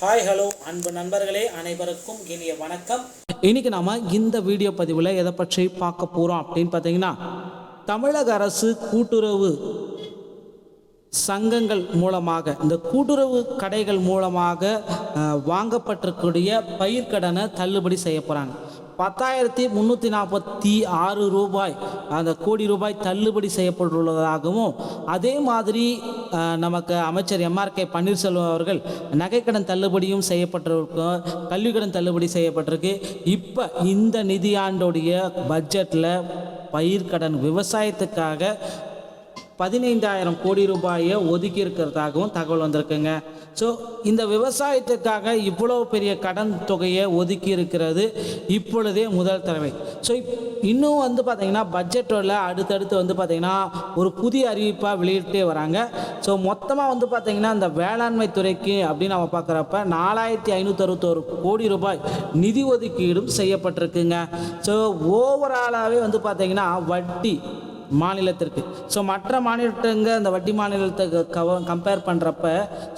Hi hello அன்பு நண்பர்களே, அனைவருக்கும் இனிய வணக்கம். இன்னைக்கு நாம இந்த வீடியோ பதிவில் எதை பற்றி பார்க்க போகிறோம் அப்படின்னு பார்த்தீங்கன்னா, தமிழக அரசு கூட்டுறவு சங்கங்கள் மூலமாக, இந்த கூட்டுறவு கடைகள் மூலமாக வாங்கப்பட்டிருக்கூடிய பயிர்க்கடனை தள்ளுபடி செய்ய போகிறாங்க. 10,346 ரூபாய் அந்த கோடி ரூபாய் தள்ளுபடி செய்யப்பட்டுள்ளதாகவும், அதே மாதிரி நமக்கு அமைச்சர் MRK பன்னீர்செல்வம் அவர்கள் நகைக்கடன் தள்ளுபடியும் செய்யப்பட்டிருக்கும், கல்விக்கடன் தள்ளுபடி செய்யப்பட்டிருக்கு. இப்போ இந்த நிதியாண்டுடைய பட்ஜெட்டில் பயிர்க்கடன் விவசாயத்துக்காக 15,000 கோடி ரூபாயை ஒதுக்கி இருக்கிறதாகவும் தகவல் வந்திருக்குங்க. ஸோ இந்த விவசாயத்துக்காக இவ்வளோ பெரிய கடன் தொகையை ஒதுக்கி இருக்கிறது இப்பொழுதே முதல் தடவை. ஸோ இன்னும் பார்த்திங்கன்னா பட்ஜெட்டில் அடுத்தடுத்து பார்த்திங்கன்னா ஒரு புதிய அறிவிப்பாக வெளியிட்டே வராங்க. ஸோ மொத்தமாக பார்த்திங்கன்னா இந்த வேளாண்மை துறைக்கு அப்படின்னு நம்ம பார்க்குறப்ப 4,561 கோடி ரூபாய் நிதி ஒதுக்கீடும் செய்யப்பட்டிருக்குங்க. ஸோ ஓவராலாகவே பார்த்திங்கன்னா வட்டி மாநிலத்திற்கு, ஸோ மற்ற மாநிலத்துங்க இந்த வட்டி மாநிலத்தை கம்பேர் பண்ணுறப்ப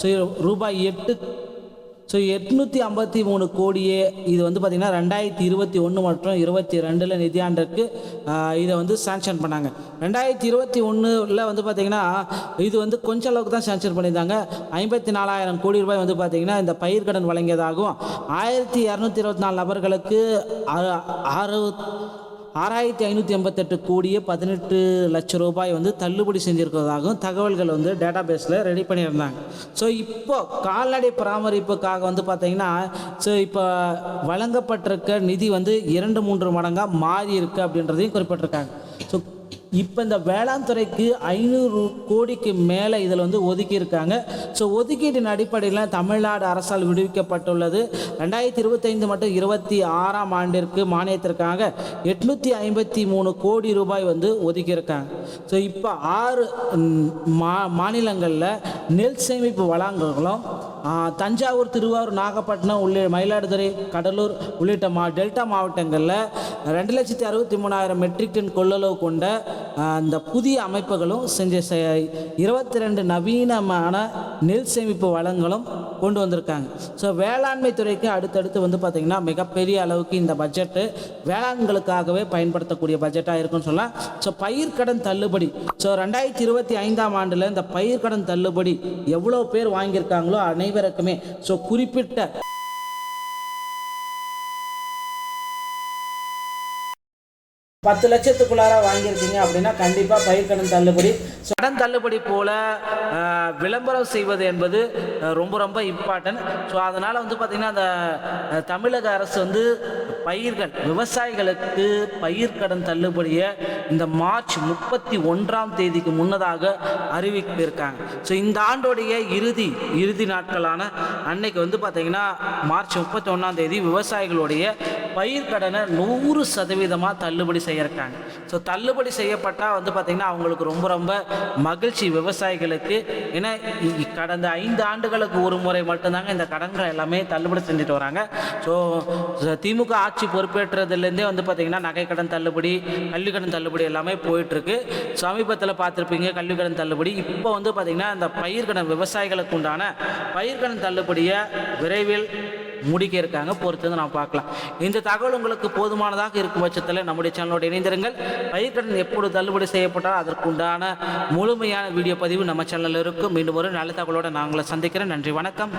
ஸோ ரூபாய் 853 கோடியே இது பார்த்திங்கன்னா 2021 மற்றும் 22 நிதியாண்டிற்கு இதை சாங்ஷன் பண்ணாங்க. 2021 பார்த்திங்கன்னா இது கொஞ்சம் அளவுக்கு தான் சாங்ஷன் பண்ணியிருந்தாங்க. 54,000 கோடி ரூபாய் பார்த்திங்கன்னா இந்த பயிர்க்கடன் வழங்கியதாகவும், 1,224 நபர்களுக்கு 6,588 கோடியே 18 லட்சம் ரூபாய் தள்ளுபடி செஞ்சுருக்கிறதாகவும் தகவல்கள் டேட்டா பேஸில் ரெடி பண்ணியிருந்தாங்க. ஸோ இப்போ கால்நடை பராமரிப்புக்காக பார்த்திங்கன்னா ஸோ இப்போ வழங்கப்பட்டிருக்க நிதி 2-3 மடங்காக மாறி இருக்குது அப்படின்றதையும் குறிப்பிட்டிருக்காங்க. ஸோ இப்போ இந்த வேளாண் துறைக்கு 500 கோடிக்கு மேலே இதில் ஒதுக்கியிருக்காங்க. ஸோ ஒதுக்கீட்டின் அடிப்படையில் தமிழ்நாடு அரசால் விடுவிக்கப்பட்டுள்ளது. 2025 மற்றும் 26ஆம் ஆண்டிற்கு மானியத்திற்காக 853 கோடி ரூபாய் ஒதுக்கியிருக்காங்க. ஸோ இப்போ 6 மாநிலங்களில் நெல் சேமிப்பு வளாகங்களும் தஞ்சாவூர், திருவாரூர், நாகப்பட்டினம் மயிலாடுதுறை, கடலூர் உள்ளிட்ட டெல்டா மாவட்டங்களில் 2,63,000 மெட்ரிக் டன் கொள்ளளவு கொண்ட அந்த புதிய அமைப்புகளும் 22 நவீனமான நெல் சேமிப்பு வளங்களும் கொண்டு வந்திருக்காங்க. ஸோ வேளாண்மை துறைக்கு அடுத்தடுத்து பார்த்திங்கன்னா மிகப்பெரிய அளவுக்கு இந்த பட்ஜெட்டு வேளாண்களுக்காகவே பயன்படுத்தக்கூடிய பட்ஜெட்டாக இருக்குன்னு சொல்லலாம். ஸோ பயிர்க்கடன் தள்ளுபடி, ஸோ 2025ஆம் ஆண்டில் இந்த பயிர்க்கடன் தள்ளுபடி எவ்வளோ பேர் வாங்கியிருக்காங்களோ அனைவருக்குமே ஸோ குறிப்பிட்ட 10 லட்சத்துக்குள்ளார வாங்கியிருக்கீங்க அப்படின்னா கண்டிப்பாக பயிர்க்கடன் தள்ளுபடி, கடன் தள்ளுபடி போல் விளம்பரம் செய்வது என்பது ரொம்ப ரொம்ப இம்பார்ட்டன்ட். ஸோ அதனால் பார்த்திங்கன்னா அந்த தமிழக அரசு பயிர்கள் விவசாயிகளுக்கு பயிர்க்கடன் தள்ளுபடியை இந்த மார்ச் 31ஆம் தேதிக்கு முன்னதாக அறிவிப்பிருக்காங்க. ஸோ இந்த ஆண்டோடைய இறுதி நாட்களான அன்னைக்கு பார்த்திங்கன்னா மார்ச் 31ஆம் தேதி விவசாயிகளுடைய பயிர்க்கடனை 100% தள்ளுபடி செய்யிருக்காங்க. ஸோ தள்ளுபடி செய்யப்பட்டால் பார்த்திங்கன்னா அவங்களுக்கு ரொம்ப ரொம்ப மகிழ்ச்சி விவசாயிகளுக்கு. ஏன்னா கடந்த 5 ஆண்டுகளுக்கு ஒரு முறை மட்டும்தாங்க இந்த கடன்கள் எல்லாமே தள்ளுபடி செஞ்சுட்டு வராங்க. ஸோ திமுக ஆட்சி பொறுப்பேற்றதுலேருந்தே பார்த்திங்கன்னா நகைக்கடன் தள்ளுபடி, கல்விக்கடன் தள்ளுபடி எல்லாமே போயிட்டுருக்கு. சமீபத்தில் பார்த்துருப்பீங்க கல்விக்கடன் தள்ளுபடி. இப்போ பார்த்திங்கன்னா இந்த பயிர்க்கடன் விவசாயிகளுக்கு உண்டான பயிர்க்கடன் தள்ளுபடியை விரைவில் முடிக்க இருக்காங்க. பொறுத்து நான் பார்க்கலாம். இந்த தகவல் உங்களுக்கு போதுமானதாக இருக்கும் பட்சத்தில் நம்முடைய சேனலோடு இணைந்திருங்கள். பயிர்க்கடன் எப்பொழுது தள்ளுபடி செய்யப்பட்டால் அதற்குண்டான முழுமையான வீடியோ பதிவு நம்ம சேனலில் இருக்கும். மீண்டும் ஒரு நல்ல தகவலோடு நான் உங்களை சந்திக்கிறேன். நன்றி, வணக்கம்.